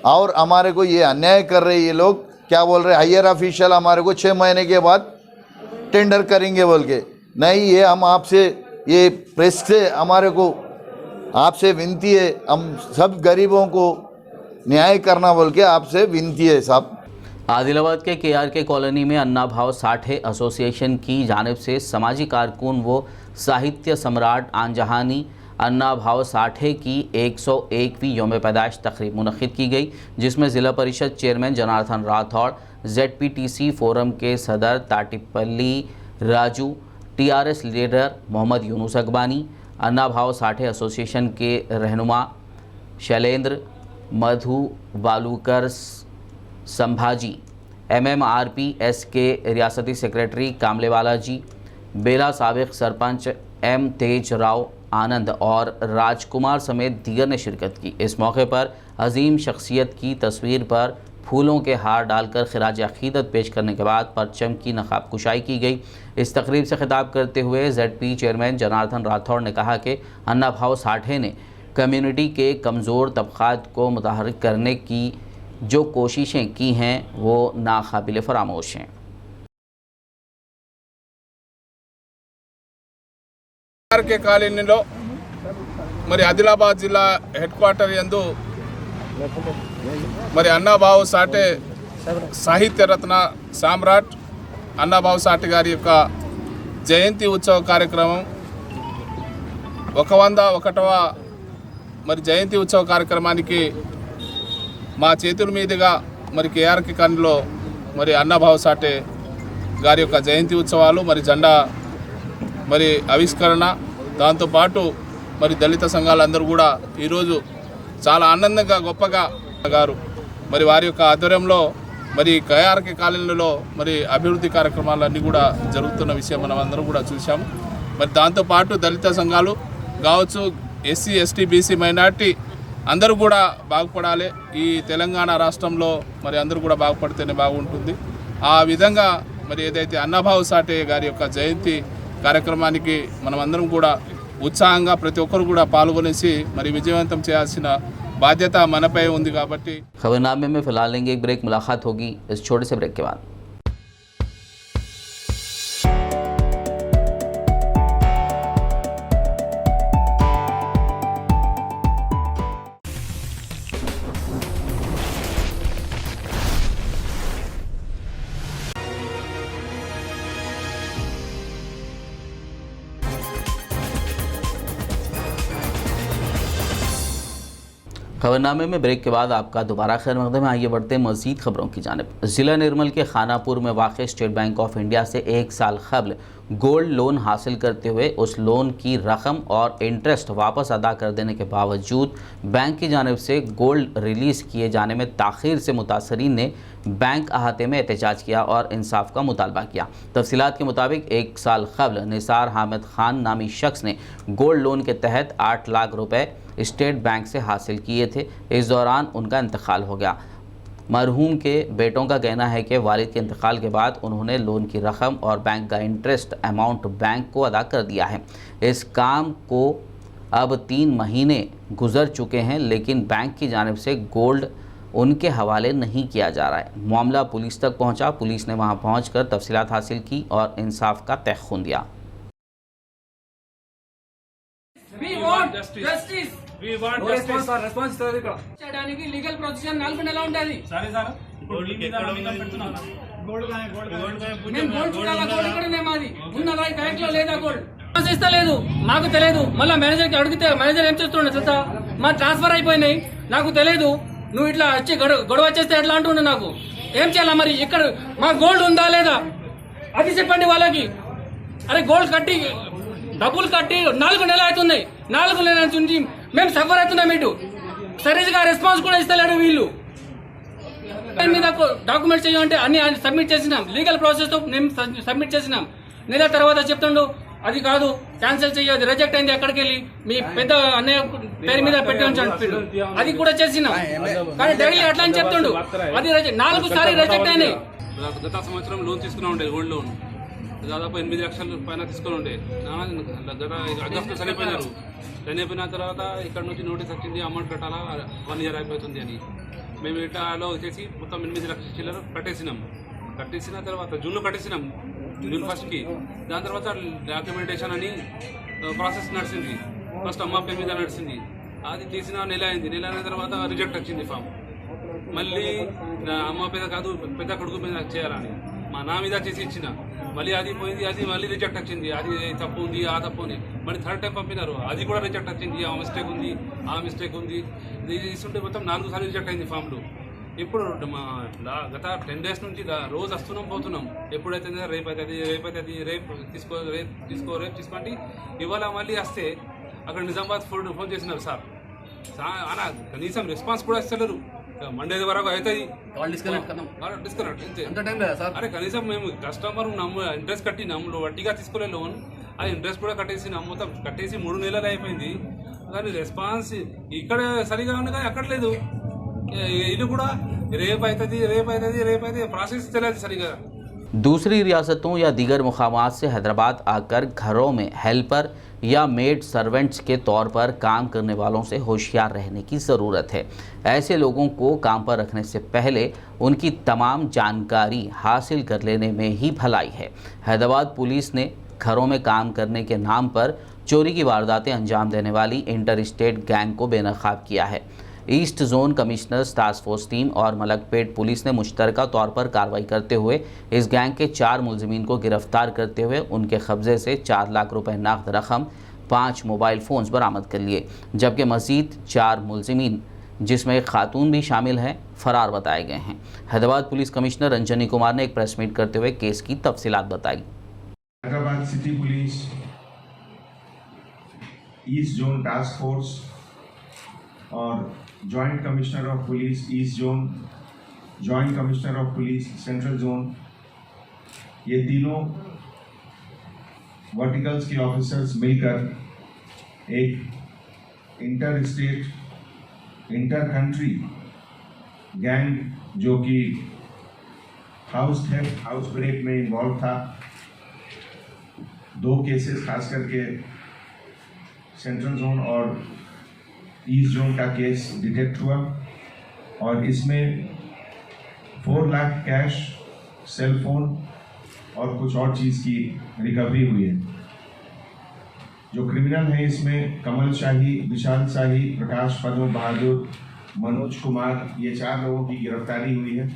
और हमारे को ये अन्याय कर रहे ये लोग। क्या बोल रहे हायर ऑफिशियल हमारे को 6 महीने के बाद टेंडर करेंगे बोल के। नहीं, ये हम आपसे ये प्रेस से हमारे को आपसे विनती है, हम सब गरीबों को न्याय करना बोल के आपसे विनती है साहब।
आदिलाबाद के KRK कॉलोनी में अन्ना भाव साठे एसोसिएशन की जानिब से समाजी कारकुन व साहित्य सम्राट आनजहानी अन्ना भाव साठे की 101वीं यौम पैदाइश तकरीब मुनक़्क़िद की गई, जिसमें ज़िला परिषद chairman Janardan Rathore, ZPTC forum के सदर ताटिपल्ली राजू, TRS लीडर मोहम्मद यूनुस अकबानी, अन्ना भाव साठे एसोसिएशन के रहनुमा शैलेंद्र, मधु बालूकर संभाजी, MMRPS के रियासती सेक्रेटरी कामलेवाला जी, बेला साबिक सरपंच M तेज राव आनंद और राजकुमार समेत दीगर ने शिरकत की। इस मौके पर अजीम शख्सियत की तस्वीर पर फूलों के हार डालकर खिराज अक़ीदत पेश करने के बाद परचम की नक़ाब कुशाई की गई। इस तकरीब से खिताब करते हुए ZP चेयरमैन जनार्दन राठौड़ ने कहा कि अन्ना भाव साठे ने कम्युनिटी के कमज़ोर तबक़ात को मुतहर्रिक करने की जो कोशिशें की हैं वो नाकाबिल फरामोश हैं।
KRK కాలనీలో మరి ఆదిలాబాద్ జిల్లా హెడ్ క్వార్టర్ యందు మరి అన్నాభావ్ సాటే సాహిత్య రత్న సామ్రాట్ అన్నాభావు సాటి గారి యొక్క జయంతి ఉత్సవ కార్యక్రమం 101వ మరి జయంతి ఉత్సవ కార్యక్రమానికి మా చేతుల మీదుగా మరి కేఆర్కే కాలనీలో మరి అన్నాభావు సాటే గారి యొక్క జయంతి ఉత్సవాలు మరి జెండా మరి ఆవిష్కరణ, దాంతోపాటు మరి దళిత సంఘాలందరూ కూడా ఈరోజు చాలా ఆనందంగా గొప్పగా గారు మరి వారి యొక్క ఆధ్వర్యంలో మరి కేఆర్కే కాలనీలో మరి అభివృద్ధి కార్యక్రమాలన్నీ కూడా జరుగుతున్న విషయం మనం అందరం కూడా చూసాము. మరి దాంతోపాటు దళిత సంఘాలు కావచ్చు, ఎస్సీ ఎస్టీ బీసీ మైనార్టీ అందరూ కూడా బాగుపడాలి. ఈ తెలంగాణ రాష్ట్రంలో మరి అందరూ కూడా బాగుపడితేనే బాగుంటుంది. ఆ విధంగా మరి ఏదైతే అన్నాభావు సాటే గారి యొక్క జయంతి కార్యక్రమానికి మనం అందరం కూడా ఉత్సాహంగా ప్రతి ఒక్కరు కూడా పాల్గొనేసి మరి విజయవంతం చేయాల్సిన बाध्यता मन पे ఉంది కాబట్టి
खबरनामे में फिलहाल लेंगे एक ब्रेक। मुलाकात होगी इस छोटे से ब्रेक के बाद। खबरनामे में ब्रेक के बाद आपका दोबारा खैर मकदम है। आइए बढ़ते हैं मज़ीद खबरों की जानिब। ज़िला निर्मल के खानापुर में वाक़ स्टेट बैंक ऑफ इंडिया से 1 साल क़ब्ल गोल्ड लोन हासिल करते हुए उस लोन की रकम और इंटरेस्ट वापस अदा कर देने के बावजूद बैंक की जानिब से गोल्ड रिलीज़ किए जाने में ताख़ीर से मुतासरीन ने बैंक अहाते में एहतजाज किया और इंसाफ का मुतालबा किया। तफसीलात के मुताबिक 1 साल क़ब्ल निसार हामिद ख़ान नामी शख्स ने गोल्ड लोन के तहत 8 लाख रुपए स्टेट बैंक से हासिल किए थे। इस दौरान उनका इंतकाल हो गया। मरहूम के बेटों का कहना है कि वालिद के इंतकाल के बाद उन्होंने लोन की रकम और बैंक का इंटरेस्ट अमाउंट बैंक को अदा कर दिया है। इस काम को अब 3 महीने गुजर चुके हैं, लेकिन बैंक की जानिब से गोल्ड उनके हवाले नहीं किया जा रहा है। मामला पुलिस तक पहुंचा। पुलिस ने वहां पहुंचकर तफसीलात हासिल की और इंसाफ का तयख़ुन दिया।
We want justice. We want justice. Response చేయడానికి లీగల్ ప్రొసీజర్ 4 నెలలు ఉండాలి. సరే సార్ గోల్డ్ మీద నమ్మకం పెడుతున్నాం. గోల్డ్ మేము గోల్డ్ చూడాలా? గోల్డ్ ఇక్కడనే మాది ఉన్నదా? బ్యాంక్ లో లేదా గోల్డ్? ఇస్తలేదు, మాకు తెలియదు. మళ్ళీ మేనేజర్ కి అడిగితే మేనేజర్ ఏం చేస్తున్నాడు తెలుసా? మా ట్రాన్స్ఫర్ అయిపోయినాయి, నాకు తెలియదు, నువ్వు ఇట్లా వచ్చి గొడవ చేస్తే ఎట్లా అంటున్నా. నాకు ఏం చేయాలా మరి? ఇక్కడ మా గోల్డ్ ఉందా లేదా అది చెప్పండి వాళ్ళకి. అరే గోల్డ్ కట్టి డబ్బులు కట్టి 4 నెలలు అవుతున్నాయి. 4 నెలల నుంచి మేము సఫర్ అవుతున్నాం. ఇటు సరిగ్గా రెస్పాన్స్ కూడా ఇస్తలేడు వీళ్ళు. మీద డాక్యుమెంట్స్ చేయాలంటే అన్ని సబ్మిట్ చేసినాం, లీగల్ ప్రాసెస్ తో మేము సబ్మిట్ చేసినాం. నెల తర్వాత చెప్తుండు అది కాదు, క్యాన్సిల్ చేయదు, రిజెక్ట్ అయింది, ఎక్కడికి వెళ్ళి మీ పెద్ద అన్నయ్య పేరు మీద పెట్టి ఉంచండు. అది కూడా చేసినాం, కానీ డైలీ అట్లా అని చెప్తుండు. అది 4 సార్లు రిజెక్ట్ అయినాయి.
గత సంవత్సరం లోన్ తీసుకున్నా ఉండే, గోల్డ్ లోన్ దాదాపు 8 లక్షల పైన తీసుకొని ఉండే. గత ఆగస్టు చనిపోయినారు. చనిపోయిన తర్వాత ఇక్కడ నుంచి నోటీస్ వచ్చింది, అమౌంట్ కట్టాలా, 1 ఇయర్ అయిపోతుంది అని. మేము ఇటాలో వచ్చేసి మొత్తం 8 లక్షల చిల్లర కట్టేసినాం. కట్టేసిన తర్వాత జూన్లో కట్టేసినాం, జూన్ 1కి. దాని తర్వాత డాక్యుమెంటేషన్ అని ప్రాసెస్ నడిచింది. ఫస్ట్ అమ్మ పేరు మీద నడిచింది, అది చేసిన నెల అయింది. నెల అయిన తర్వాత రిజెక్ట్ వచ్చింది ఫామ్. మళ్ళీ అమ్మ పేద కాదు, పెద్ద కొడుకు మీద చేయాలని మా నా మీద చేసి ఇచ్చిన. మళ్ళీ అది పోయింది, అది మళ్ళీ రిజెక్ట్ వచ్చింది. అది తప్పు ఉంది, ఆ తప్పు ఉంది. మళ్ళీ 3rd టైం పంపినారు, అది కూడా రిజెక్ట్ వచ్చింది. ఆ మిస్టేక్ ఉంది, ఆ మిస్టేక్ ఉంది. ఇది ఇస్తుంటే మొత్తం 4 సార్లు రిజెక్ట్ అయింది ఫామ్లు. ఇప్పుడు మా గత 10 డేస్ నుంచి రోజు వస్తున్నాం పోతున్నాం. ఎప్పుడైతే రేపు అవుతుంది, రేపు అవుతుంది, రేపు తీసుకోండి. ఇవాళ మళ్ళీ వస్తే అక్కడ నిజామాబాద్ ఫోన్ చేసినారు సార్ అలా, కనీసం రెస్పాన్స్ కూడా ఇస్తలేరు. మండే వరకు అవుతుంది డిస్కనెక్ట్. అరే కనీసం మేము కస్టమర్ ఇంట్రెస్ట్ కట్టి వడ్డీగా తీసుకోలే లోన్, ఆ ఇంట్రెస్ట్ కూడా కట్టేసి మొత్తం కట్టేసి 3 నెలలు అయిపోయింది. కానీ రెస్పాన్స్ ఇక్కడ సరిగా ఉంది, కానీ అక్కడ లేదు. ఇది కూడా రేపు అవుతుంది ప్రాసెస్ తెలియదు సరిగా.
दूसरी रियासतों या दीगर मुकामात से हैदराबाद आकर घरों में हेल्पर या मेड सर्वेंट्स के तौर पर काम करने वालों से होशियार रहने की ज़रूरत है। ऐसे लोगों को काम पर रखने से पहले उनकी तमाम जानकारी हासिल कर लेने में ही भलाई है। हैदराबाद पुलिस ने घरों में काम करने के नाम पर चोरी की वारदातें अंजाम देने वाली इंटर स्टेट गैंग को बेनकाब किया है। East zone commissioners task force team और मलकपेट पुलिस ने मुश्तरका तौर पर कार्रवाई करते हुए इस गैंग के 4 मुलजिमीन को गिरफ्तार करते हुए उनके कब्जे से 4 लाख रुपए नकद रकम, 5 मोबाइल फ़ोन्स बरामद कर लिए, जबकि मज़ीद 4 मुलजिमीन जिसमें एक खातून भी शामिल हैं फरार बताए गए हैं। हैदराबाद पुलिस कमिश्नर रंजनी कुमार ने एक प्रेस मीट करते हुए केस की तफसीलात बताई।
Hyderabad city police, east zone task force और joint commissioner of police east zone, joint commissioner of police central zone, ये तीनों वर्टिकल्स के ऑफिसर्स मिलकर एक inter state inter country gang जो कि हाउस थेफ्ट, हाउस ब्रेक में इन्वॉल्व था, 2 केसेस खास करके सेंट्रल जोन और ईस्ट जोन का केस डिटेक्ट हुआ और इसमें 4 लाख कैश, सेल फोन और कुछ और चीज़ की रिकवरी हुई है। जो क्रिमिनल हैं इसमें कमल शाही, विशाल शाही, प्रकाश पद्म बहादुर, मनोज कुमार, ये 4 लोगों की गिरफ्तारी हुई है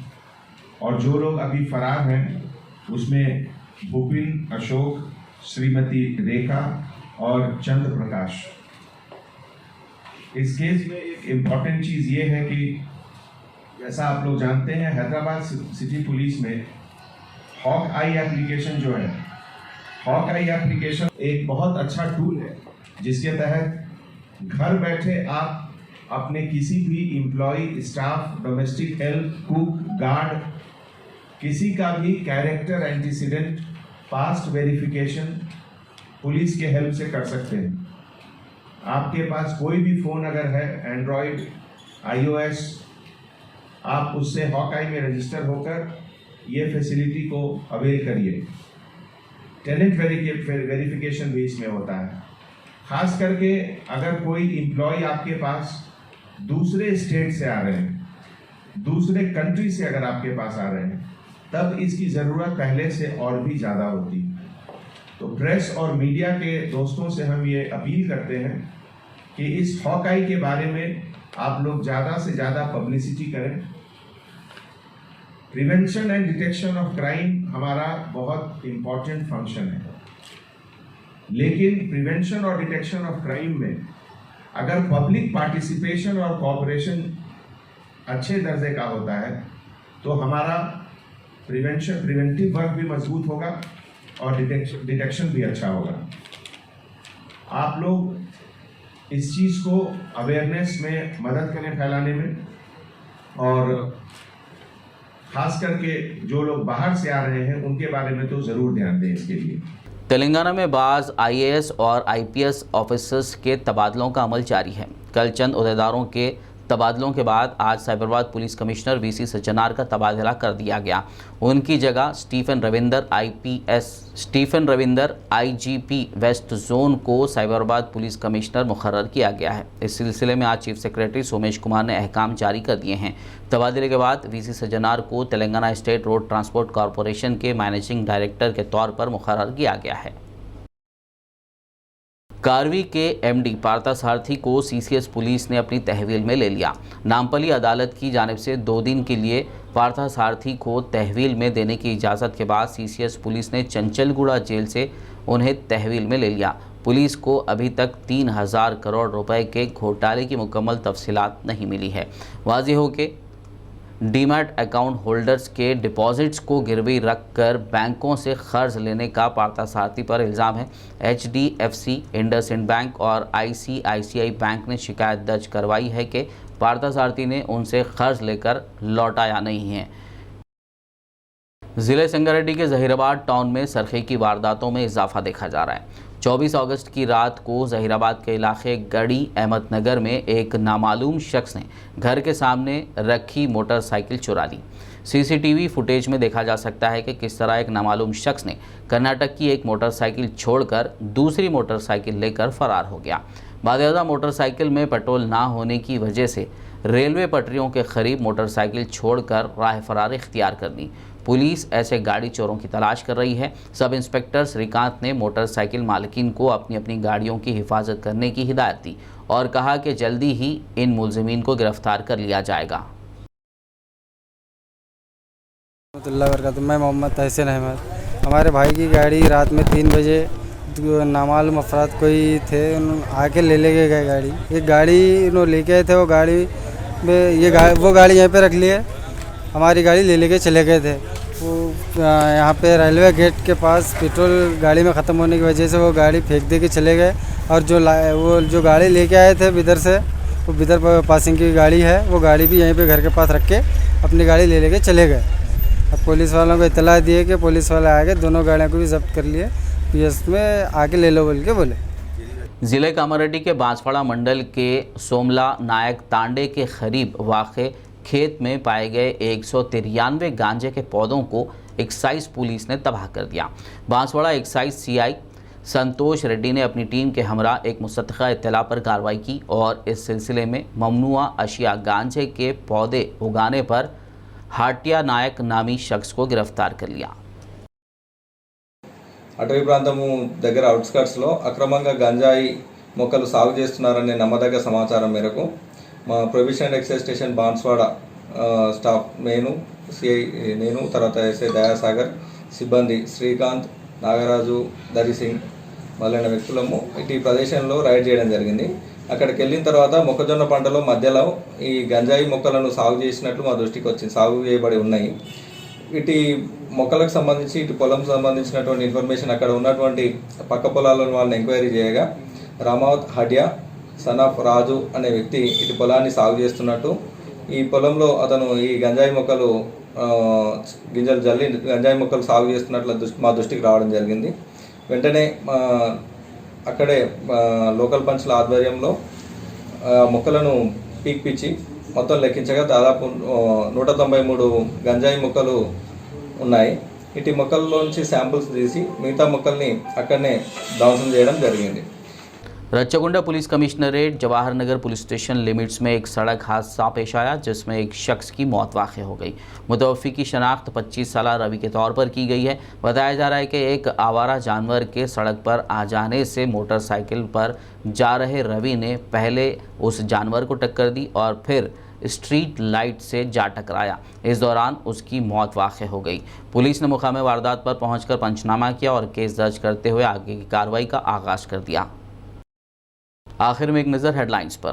और जो लोग अभी फरार हैं उसमें भूपिन, अशोक, श्रीमती रेखा और चंद्र प्रकाश। इस केस में एक इम्पॉर्टेंट चीज़ ये है कि जैसा आप लोग जानते हैं हैदराबाद सिटी पुलिस में हॉक आई एप्लीकेशन जो है, हॉक आई एप्लीकेशन एक बहुत अच्छा टूल है जिसके तहत घर बैठे आप अपने किसी भी employee, staff, domestic help, cook, guard, किसी का भी character antecedent fast verification police के हेल्प से कर सकते हैं। आपके पास कोई भी फ़ोन अगर है, एंड्रॉयड, iOS, आप उससे हॉक आई में रजिस्टर होकर ये फैसिलिटी को अवेल करिए। टेनेंट वेरिफिकेशन भी इसमें होता है। खास करके अगर कोई एम्प्लॉय आपके पास दूसरे स्टेट से आ रहे हैं, दूसरे कंट्री से अगर आपके पास आ रहे हैं, तब इसकी ज़रूरत पहले से और भी ज़्यादा होती है। तो प्रेस और मीडिया के दोस्तों से हम ये अपील करते हैं कि इस हॉक आई के बारे में आप लोग ज़्यादा से ज़्यादा पब्लिसिटी करें। Prevention and detection of crime हमारा बहुत इम्पॉर्टेंट फंक्शन है, लेकिन प्रिवेंशन और डिटेक्शन ऑफ क्राइम में अगर पब्लिक पार्टिसिपेशन और कोऑपरेशन अच्छे दर्जे का होता है तो हमारा प्रिवेंटिव वर्क भी मजबूत होगा और डिटेक्शन भी अच्छा होगा। आप लोग इस चीज़ को अवेयरनेस में मदद करें फैलाने में, और खास करके जो लोग बाहर से आ रहे हैं उनके बारे में तो ज़रूर ध्यान दें इसके लिए।
तेलंगाना में बाज़ IAS और IPS ऑफिसर्स के तबादलों का अमल जारी है। कल चंद ओहदेदारों के तबादलों के बाद आज Cyberabad police commissioner VC Sajjanar का तबादला कर दिया गया। उनकी जगह Stephen Ravindra IGP west zone को साइबराबाद पुलिस कमिश्नर मुकर्रर किया गया है। इस सिलसिले में आज चीफ सेक्रेटरी सोमेश कुमार ने अहकाम जारी कर दिए हैं। तबादले के बाद VC सज्जनार को Telangana state road transport corporation के मैनेजिंग डायरेक्टर के तौर पर मुकर्रर किया गया है। कारवी के MD पार्थसारथी को CCS पुलिस ने अपनी तहवील में ले लिया। नामपली अदालत की जानिब से 2 दिन के लिए पार्थसारथी को तहवील में देने की इजाज़त के बाद CCS पुलिस ने चंचलगुड़ा जेल से उन्हें तहवील में ले लिया। पुलिस को अभी तक 3000 करोड़ रुपए के घोटाले की मुकम्मल तफसीलात नहीं मिली है। वाज़ेह हो कि डीमैट अकाउंट होल्डर्स के डिपॉजिट्स को गिरवी रख कर बैंकों से कर्ज लेने का पार्थसारथी पर इल्ज़ाम है। HDFC, इंडसइंड बैंक और ICICI बैंक ने शिकायत दर्ज करवाई है कि पार्थसारथी ने उनसे कर्ज लेकर लौटाया नहीं है। ज़िले संगारेड्डी के ज़हीराबाद टाउन में सरखे की वारदातों में इजाफा देखा जा रहा है। 24 अगस्त की रात को ज़हीराबाद के इलाके गढ़ी अहमदनगर में एक नामालूम शख्स ने घर के सामने रखी मोटरसाइकिल चुरा ली। CCTV फुटेज में देखा जा सकता है कि किस तरह एक नामालूम शख्स ने कर्नाटक की एक मोटरसाइकिल छोड़कर दूसरी मोटरसाइकिल लेकर फरार हो गया। बाकायदा मोटरसाइकिल में पेट्रोल ना होने की वजह से रेलवे पटरियों के करीब मोटरसाइकिल छोड़कर राह फरार इख्तियार कर दी। पुलिस ऐसे गाड़ी चोरों की तलाश कर रही है। सब इंस्पेक्टर श्रीकांत ने मोटरसाइकिल मालिकीन को अपनी अपनी गाड़ियों की हिफाजत करने की हिदायत दी और कहा कि जल्दी ही इन मुलजिमीन को गिरफ्तार कर लिया जाएगा।
मैं मोहम्मद तहसीन अहमद, हमारे भाई की गाड़ी रात में 3 बजे नामालूम अफराद कोई थे, आके ले गए गाड़ी। एक गाड़ी उन्होंने लेके आए थे, वो गाड़ी में वो गाड़ी यहीं पे रख ली है, हमारी गाड़ी ले चले गए थे। वो यहाँ पे रेलवे गेट के पास पेट्रोल गाड़ी में ख़त्म होने की वजह से वो गाड़ी फेंक दे के चले गए। और जो गाड़ी लेके आए थे बिदर से, वो बिदर पासिंग की गाड़ी है, वो गाड़ी भी यहीं पे घर के पास रख के अपनी गाड़ी ले के चले गए। अब पुलिस वालों को इतला दिए कि पुलिस वाले आके दोनों गाड़ियों को भी जब्त कर लिए, पीएस में आके ले लो बोल के बोले।
ज़िले कामारेड्डी के बांसवाड़ा मंडल के सोमला नायक तांडे के करीब वाक़े खेत में पाए गए 193 गांजे के पौधों को एक्साइज पुलिस ने तबाह कर दिया। बांसवाड़ा एक्साइज सीआई संतोष रेड्डी ने अपनी टीम के हमरा एक मुस्तक़ा इत्तला पर कार्रवाई की और इस सिलसिले में ममनुआ अशिया गांजे के पौधे उगाने पर हाटिया नायक नामी शख्स को गिरफ्तार कर लिया।
అటవీ ప్రాంతము దగ్గర అవుట్స్కట్స్లో అక్రమంగా గంజాయి మొక్కలు సాగు చేస్తున్నారనే నమ్మదగ్గ సమాచారం మేరకు మా provision and excise station Banswada staff నేను తర్వాత ఎస్ఐ దయాసాగర్ సిబ్బంది శ్రీకాంత్ నాగరాజు దరిసింగ్ మొదలైన వ్యక్తులము ఇటు ప్రదేశంలో రైడ్ చేయడం జరిగింది। అక్కడికి వెళ్ళిన తర్వాత మొక్కజొన్న పంటలో మధ్యలో ఈ గంజాయి మొక్కలను సాగు చేసినట్లు మా దృష్టికి వచ్చింది, సాగు చేయబడి ఉన్నాయి। వీటి మొక్కలకు సంబంధించి ఇటు పొలం సంబంధించినటువంటి ఇన్ఫర్మేషన్ అక్కడ ఉన్నటువంటి పక్క పొలాలను వాళ్ళని ఎంక్వైరీ చేయగా రామావత్ హడియా సనాఫ్ రాజు అనే వ్యక్తి ఇటు పొలాన్ని సాగు చేస్తున్నట్టు, ఈ పొలంలో అతను ఈ గంజాయి మొక్కలు గింజలు జల్లి గంజాయి మొక్కలు సాగు చేస్తున్నట్లు మా దృష్టికి రావడం జరిగింది। వెంటనే అక్కడే లోకల్ పంచ్ల ఆధ్వర్యంలో మొక్కలను పీక్పిచ్చి మొత్తం లెక్కించగా దాదాపు 193 గంజాయి మొక్కలు ఉన్నాయి। ఇటు మొక్కల్లోంచి శాంపుల్స్ తీసి మిగతా మొక్కల్ని అక్కడనే ధ్వంసం చేయడం జరిగింది।
Rachakonda police commissionerate Jawahar Nagar police station limits में एक सड़क हादसा पेश आया जिसमें एक शख्स की मौत वाक़ हो गई। मुतवफ़्फ़ी की शनाख्त 25 साल रवि के तौर पर की गई है। बताया जा रहा है कि एक आवारा जानवर के सड़क पर आ जाने से मोटरसाइकिल पर जा रहे रवि ने पहले उस जानवर को टक्कर दी और फिर स्ट्रीट लाइट से जा टकराया। इस दौरान उसकी मौत वाक़ हो गई। पुलिस ने मुकाम वारदात पर पहुँचकर पंचनामा किया और केस दर्ज करते हुए आगे की कार्रवाई का आगाज़ कर दिया। आखिर में एक नजर हेडलाइंस पर।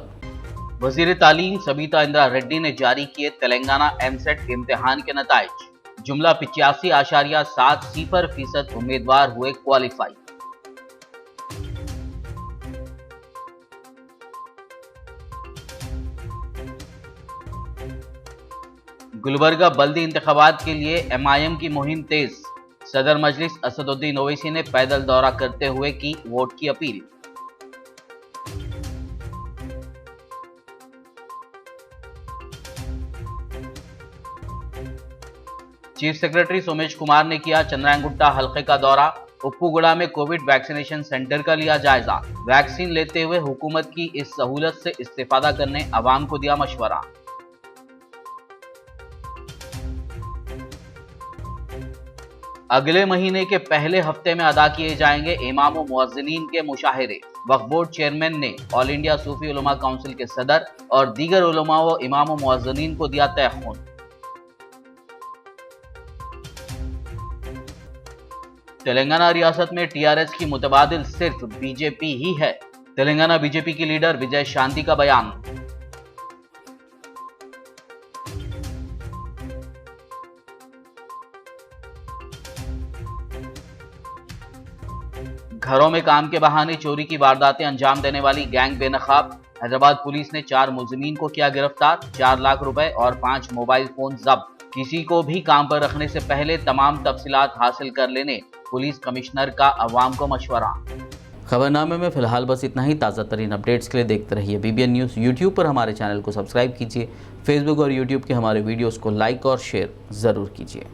वजीर तालीम सबीता इंदिरा रेड्डी ने जारी किए तेलंगाना एमसेट इम्तिहान के नताइज। जुमला 85.7% उम्मीदवार हुए क्वालिफाई। गुलबर्गा बल्दी इंतखाबात के लिए MIM की मुहिम तेज। सदर मजलिस असदुद्दीन ओवैसी ने पैदल दौरा करते हुए की वोट की appeal. Chief secretary Somesh Kumar ने किया चंद्रायनगुट्टा हलके का दौरा। उप्पूगुड़ा में कोविड वैक्सीनेशन सेंटर का लिया जायजा। वैक्सीन लेते हुए हुकूमत की इस सहूलत से इस्तेफादा करने अवाम को दिया मशवरा। अगले महीने के पहले हफ्ते में अदा किए जाएंगे इमाम व मुअज्जिनीन के मुशाहिरे। वक्फ बोर्ड चेयरमैन ने ऑल इंडिया सूफी उलमा काउंसिल के सदर और दीगर उलमा व इमाम व मुअज्जिनीन को दिया तयखुन। तेलंगाना रियासत में टीआरएस की मुतबादिल सिर्फ बीजेपी ही है। तेलंगाना बीजेपी की लीडर विजय शांति का बयान। घरों में काम के बहाने चोरी की वारदातें अंजाम देने वाली गैंग बेनकाब। हैदराबाद पुलिस ने 4 मुलजिमीन को किया गिरफ्तार। 4 लाख रुपए और 5 मोबाइल फोन जब्त। किसी को भी काम पर रखने से पहले तमाम तफसीलात हासिल कर लेने पुलिस कमिश्नर का अवाम को मशवरा।
खबरनामे में फिलहाल बस इतना ही। ताज़ा तरीन अपडेट्स के लिए देखते रहिए BBN न्यूज़। यूट्यूब पर हमारे चैनल को सब्सक्राइब कीजिए। फेसबुक और यूट्यूब के हमारे वीडियोज़ को लाइक और शेयर ज़रूर कीजिए।